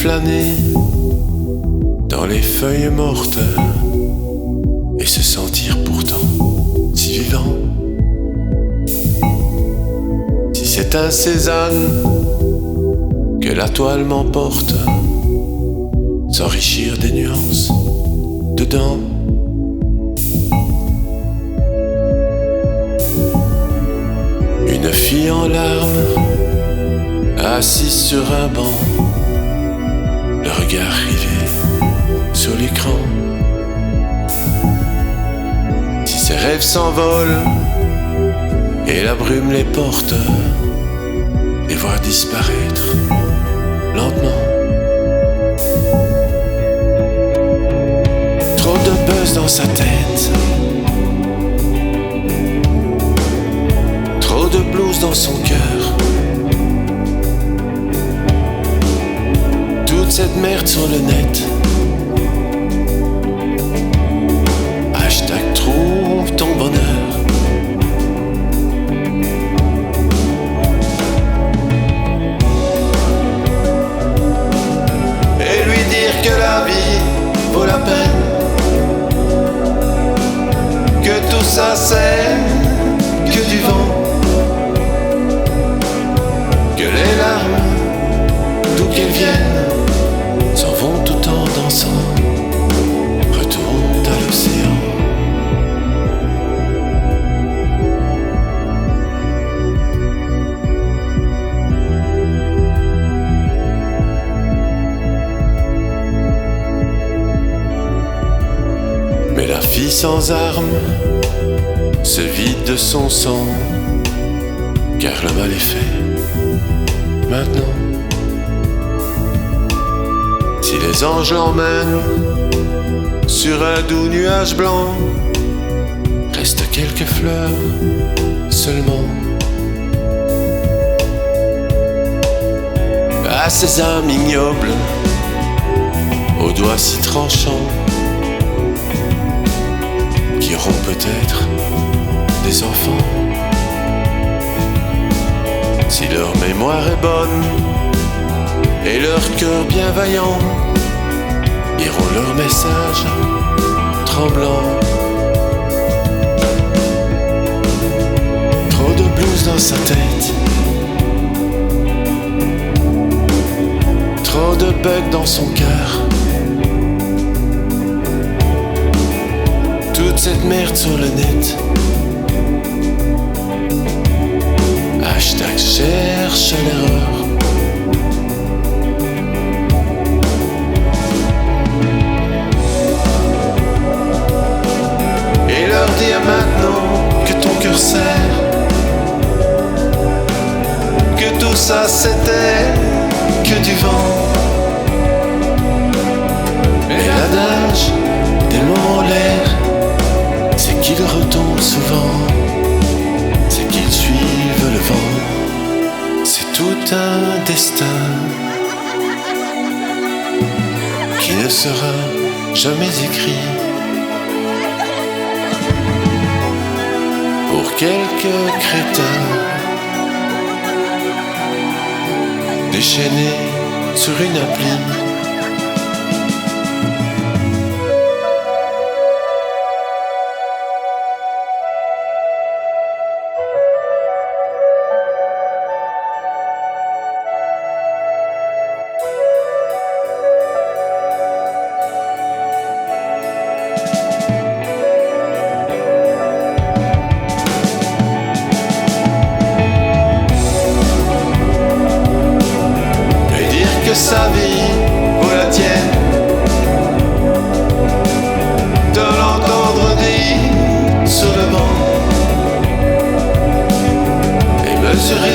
flâner dans les feuilles mortes et se sentir pourtant si vivant. Si c'est un Cézanne que la toile m'emporte, s'enrichir des nuances dedans. Une fille en larmes, assise sur un banc, le regard rivé sur l'écran. Si ses rêves s'envolent et la brume les porte, les voir disparaître lentement. Trop de buzz dans sa tête, trop de blues dans son cœur. Toute cette merde sur le net. Hashtag trouve ton bonheur. Et lui dire que la vie vaut la peine, que tout ça c'est que du vent, que les larmes, d'où qu'elles viennent, s'en vont tout en dansant, retournent à l'océan. Mais la fille sans armes se vide de son sang, car le mal est fait maintenant. Si les anges l'emmènent sur un doux nuage blanc, restent quelques fleurs seulement. À ces âmes ignobles, aux doigts si tranchants, qui auront peut-être des enfants. Si leur mémoire est bonne et leur cœur bienveillant, iront leur message tremblant. Trop de blues dans sa tête, trop de bugs dans son cœur. Toute cette merde sur le net. Hashtag cherche l'erreur. Et leur dire maintenant que ton cœur serre, que tout ça c'était que du vent. Mais l'adage des mots en l'air, c'est qu'ils retombent souvent, c'est qu'ils suivent le vent. C'est tout un destin qui ne sera jamais écrit. Pour quelques crétins déchaînés sur une appli. Sa vie vaut la tienne, de l'entendre dire sur le banc et mesurer